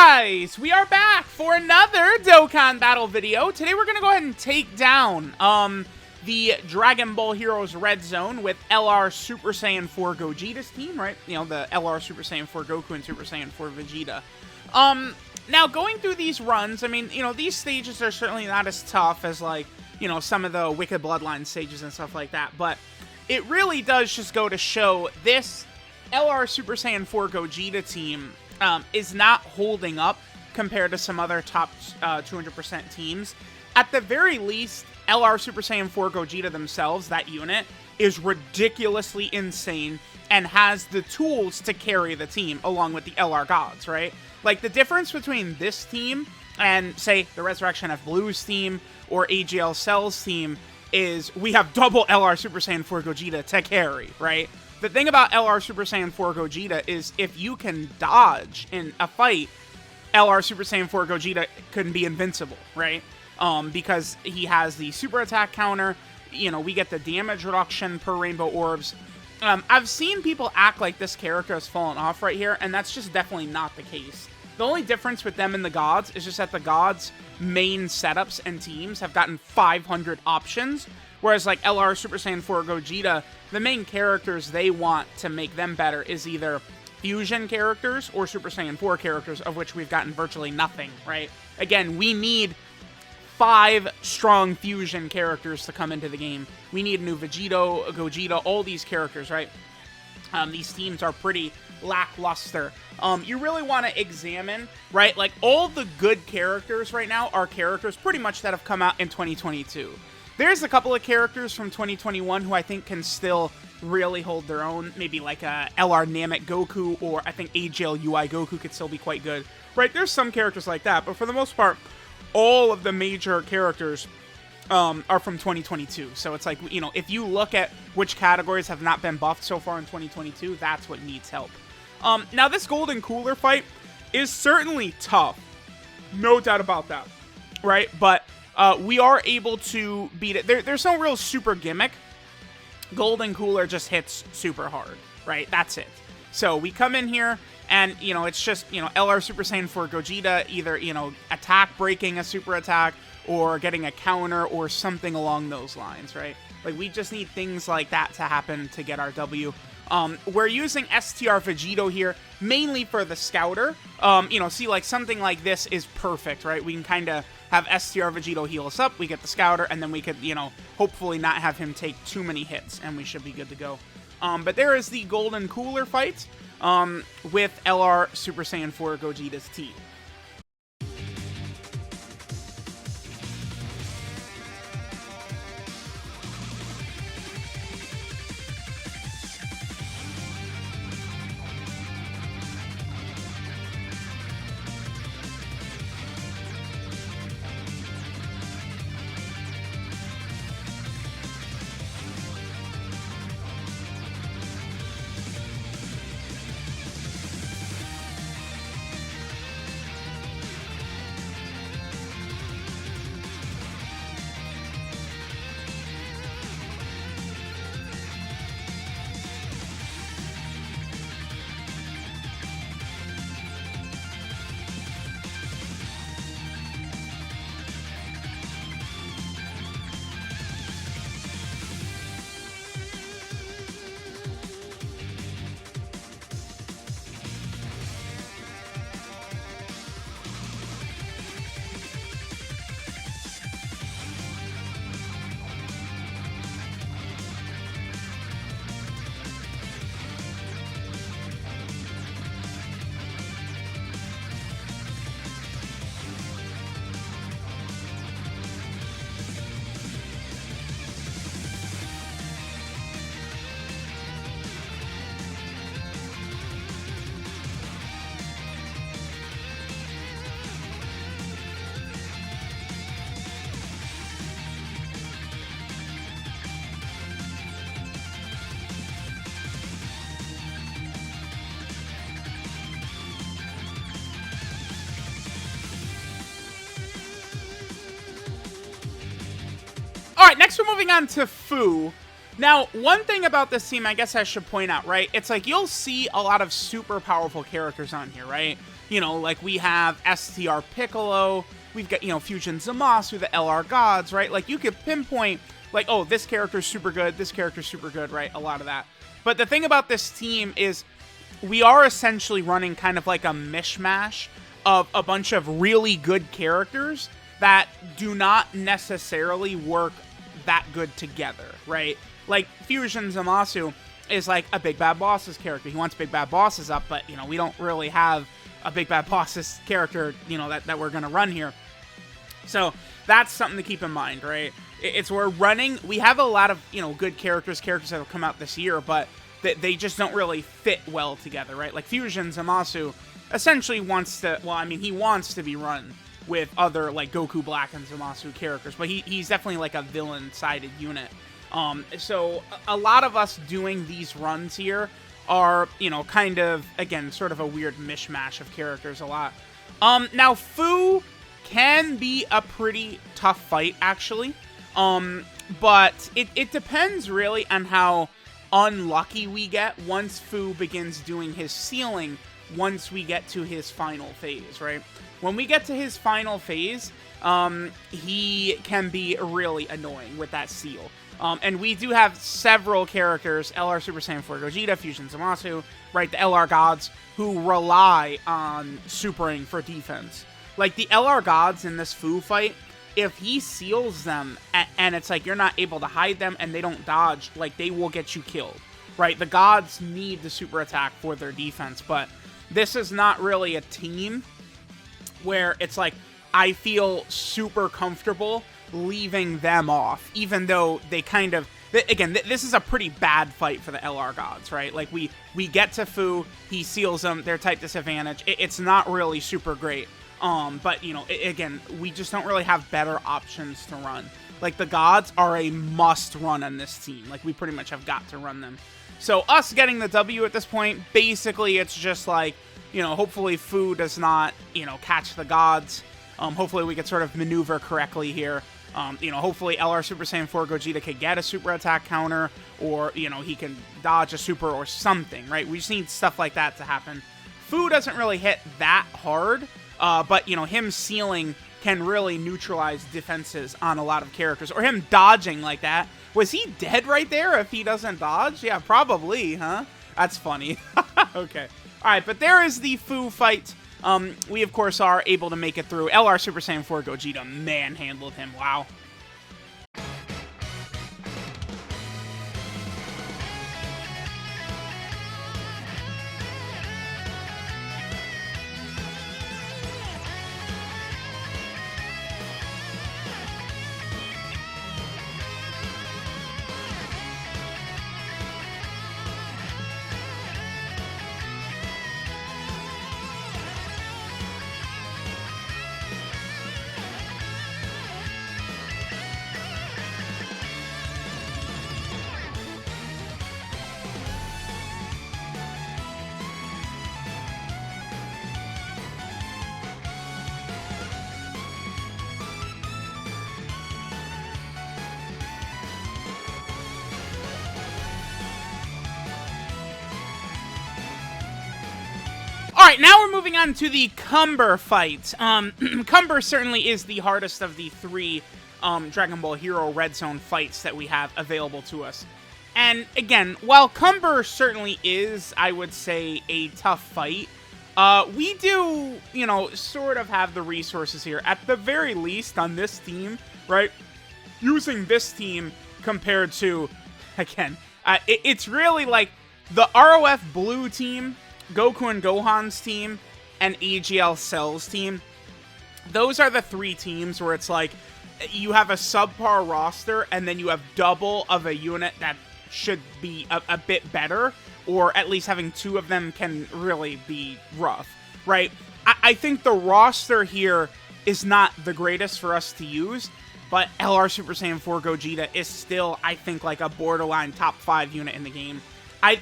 guys, we are back for another Dokkan battle video. Today we're going to go ahead and take down the Dragon Ball Heroes Red Zone with LR Super Saiyan 4 Gogeta's team, right? You know, the LR Super Saiyan 4 Goku and Super Saiyan 4 Vegeta. Now going through these runs, I mean, you know, these stages are certainly not as tough as, like, you know, some of the Wicked Bloodline stages and stuff like that, but it really does just go to show this LR Super Saiyan 4 Gogeta team is not holding up compared to some other top 200% teams. At the very least, LR Super Saiyan 4 Gogeta themselves, that unit, is ridiculously insane and has the tools to carry the team along with the LR gods, right? Like, the difference between this team and, say, the Resurrection F Blues team or AGL Cell's team is we have double LR Super Saiyan 4 Gogeta to carry, right? The thing about LR Super Saiyan 4 Gogeta is if you can dodge in a fight, LR Super Saiyan 4 Gogeta can be invincible, right? Because he has the super attack counter, you know, we get the damage reduction per rainbow orbs. I've seen people act like this character has fallen off right here, and that's just definitely not the case. The only difference with them and the gods is just that the gods' main setups and teams have gotten 500 options, whereas like LR Super Saiyan 4 Gogeta, the main characters they want to make them better is either fusion characters or Super Saiyan 4 characters, of which we've gotten virtually nothing, right? Again, we need 5 strong fusion characters to come into the game. We need a new Vegito, Gogeta, all these characters, right? These teams are pretty lackluster. You really want to examine, right? Like, all the good characters right now are characters pretty much that have come out in 2022. There's a couple of characters from 2021 who I think can still really hold their own. Maybe like a LR Namek Goku, or I think AGL UI Goku could still be quite good, right? There's some characters like that, but for the most part, all of the major characters are from 2022. So it's like, you know, if you look at which categories have not been buffed so far in 2022, that's what needs help. Now, this Golden Cooler fight is certainly tough. No doubt about that, right? But we are able to beat it. There's no real super gimmick. Golden Cooler just hits super hard, right? That's it. So we come in here, and, you know, it's just, you know, LR Super Saiyan 4 Gogeta either, you know, attack breaking a super attack or getting a counter or something along those lines, right? Like, we just need things like that to happen to get our W. We're using STR Vegito here mainly for the Scouter. You know, see, like, something like this is perfect, right? We can kind of have STR Vegito heal us up, we get the Scouter, and then we could, you know, hopefully not have him take too many hits, and we should be good to go. But there is the Golden Cooler fight with LR Super Saiyan 4 Gogeta's team. Alright, next we're moving on to Fu. Now, one thing about this team I guess I should point out, right? It's like you'll see a lot of super powerful characters on here, right? You know, like we have STR Piccolo, we've got, you know, Fusion Zamasu, the LR Gods, right? Like you could pinpoint, like, oh, this character's super good, this character's super good, right? A lot of that. But the thing about this team is we are essentially running kind of like a mishmash of a bunch of really good characters that do not necessarily work that good together, right? Like Fusion Zamasu is like a Big Bad Boss's character. He wants Big Bad Bosses up, but, you know, we don't really have a Big Bad Boss's character, you know, that we're going to run here. So that's something to keep in mind, right? We're running, we have a lot of, you know, good characters that have come out this year, but they just don't really fit well together, right? Like Fusion Zamasu essentially wants to, well, I mean, he wants to be run with other, like, Goku Black and Zamasu characters, but he's definitely, like, a villain-sided unit. So a lot of us doing these runs here are, you know, kind of, again, sort of a weird mishmash of characters a lot. Now, Fu can be a pretty tough fight, actually, but it depends really on how unlucky we get once Fu begins doing his ceiling once we get to his final phase, right? When we get to his final phase, he can be really annoying with that seal. And we do have several characters, LR Super Saiyan 4 Gogeta, Fusion Zamasu, right, the LR Gods, who rely on supering for defense. Like, the LR Gods in this Fu fight, if he seals them, and it's like you're not able to hide them and they don't dodge, like, they will get you killed, right? The Gods need the super attack for their defense, but this is not really a team where it's like, I feel super comfortable leaving them off, even though they kind of, again, this is a pretty bad fight for the LR Gods, right? Like, we get to Fu, he seals them, they're type disadvantage. It's not really super great. But, you know, again, we just don't really have better options to run. Like, the Gods are a must run on this team. Like, we pretty much have got to run them. So, us getting the W at this point, basically, it's just like, you know, hopefully Fu does not, you know, catch the Gods. Hopefully we can sort of maneuver correctly here. You know, hopefully LR Super Saiyan 4 Gogeta can get a super attack counter, or, you know, he can dodge a super or something, right? We just need stuff like that to happen. Fu doesn't really hit that hard, but, you know, him sealing can really neutralize defenses on a lot of characters, or him dodging like that. Was he dead right there if he doesn't dodge? Yeah, probably, huh? That's funny. Okay. All right, but there is the Fu fight. We, of course, are able to make it through. LR Super Saiyan 4 Gogeta manhandled him. Wow. All right, now we're moving on to the Cumber fight. Cumber certainly is the hardest of the three Dragon Ball Hero Red Zone fights that we have available to us. And again, while Cumber certainly is, I would say, a tough fight, we do, you know, sort of have the resources here. At the very least, on this team, right? Using this team compared to, again, it's really like the ROF Blue team, Goku and Gohan's team, and AGL Cell's team. Those are the three teams where it's like you have a subpar roster and then you have double of a unit that should be a bit better, or at least having two of them can really be rough, right? I think the roster here is not the greatest for us to use, but LR Super Saiyan 4 Gogeta is still, I think, like a borderline top 5 unit in the game.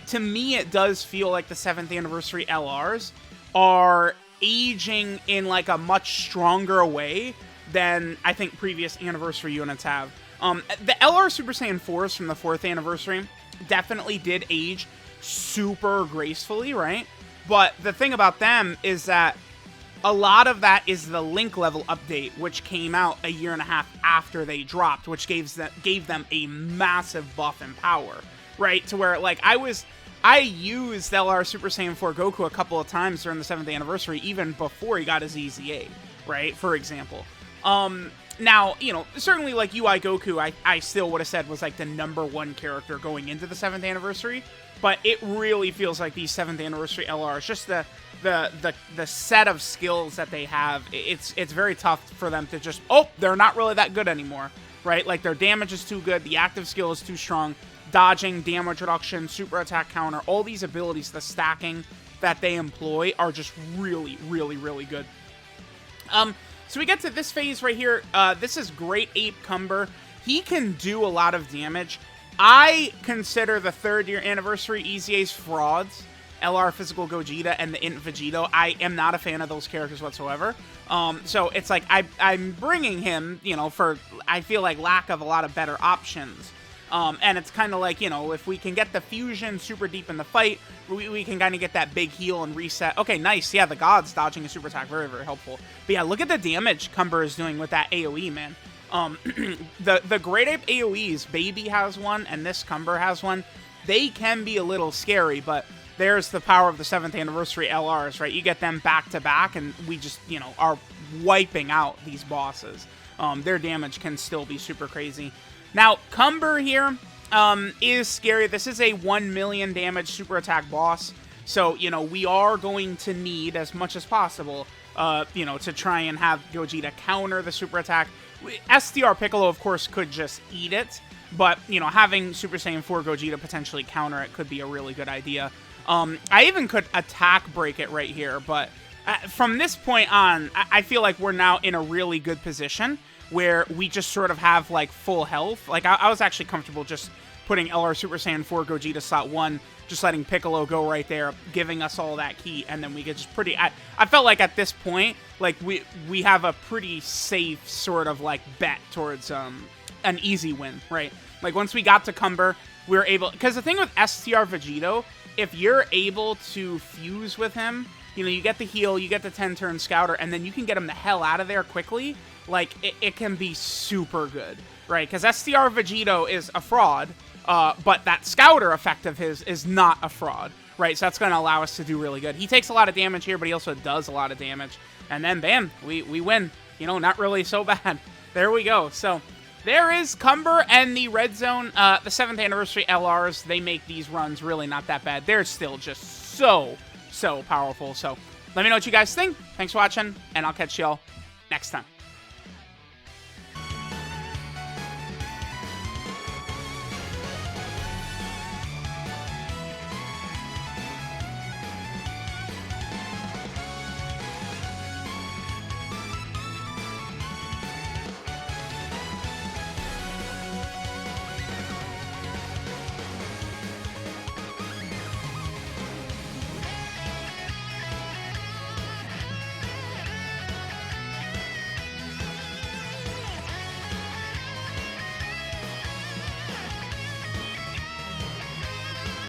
To me, it does feel like the 7th anniversary LRs are aging in like a much stronger way than I think previous anniversary units have. The LR Super Saiyan 4s from the 4th anniversary definitely did age super gracefully, right? But the thing about them is that a lot of that is the Link level update, which came out a year and a half after they dropped, which gave them a massive buff and power, right? To where, like, I used LR Super Saiyan 4 Goku a couple of times during the 7th anniversary, even before he got his EZA, right? For example. Now, you know, certainly, like, UI Goku, I still would have said was, like, the #1 character going into the 7th anniversary, but it really feels like these 7th anniversary LRs, just the set of skills that they have, it's very tough for them to just, oh, they're not really that good anymore, right? Like, their damage is too good, the active skill is too strong, dodging, damage reduction, super attack counter, all these abilities, the stacking that they employ are just really, really, really good. So we get to this phase right here. This is Great Ape Cumber. He can do a lot of damage. I consider the 3rd year anniversary EZA's frauds. LR Physical Gogeta and the Int Vegito. I am not a fan of those characters whatsoever. So it's like I'm bringing him, you know, for, I feel like, lack of a lot of better options. And it's kind of like, you know, if we can get the fusion super deep in the fight, we can kind of get that big heal and reset. Okay, nice. Yeah, the gods dodging a super attack. Very, very helpful. But yeah, look at the damage Cumber is doing with that AoE, man. The Great Ape AoEs, Baby has one, and this Cumber has one. They can be a little scary, but there's the power of the 7th anniversary LRs, right? You get them back to back, and we just, you know, are wiping out these bosses. Their damage can still be super crazy. Now, Cumber here is scary. This is a 1 million damage super attack boss. So, you know, we are going to need, as much as possible, you know, to try and have Gogeta counter the super attack. STR Piccolo, of course, could just eat it. But, you know, having Super Saiyan 4 Gogeta potentially counter it could be a really good idea. I even could attack break it right here. But from this point on, I feel like we're now in a really good position where we just sort of have, like, full health. Like, I was actually comfortable just putting LR Super Saiyan 4 Gogeta slot 1, just letting Piccolo go right there, giving us all that key, and then we get just pretty... I felt like at this point, like, we have a pretty safe sort of, like, bet towards an easy win, right? Like, once we got to Cumber, we were able... Because the thing with STR Vegito, if you're able to fuse with him, you know, you get the heal, you get the 10-turn scouter, and then you can get him the hell out of there quickly. Like, it can be super good, right? Because STR Vegito is a fraud, but that scouter effect of his is not a fraud, right? So that's going to allow us to do really good. He takes a lot of damage here, but he also does a lot of damage. And then, bam, we win. You know, not really so bad. There we go. So there is Cumber and the Red Zone. The 7th anniversary LRs, they make these runs really not that bad. They're still just so powerful. So let me know what you guys think. Thanks for watching, and I'll catch y'all next time.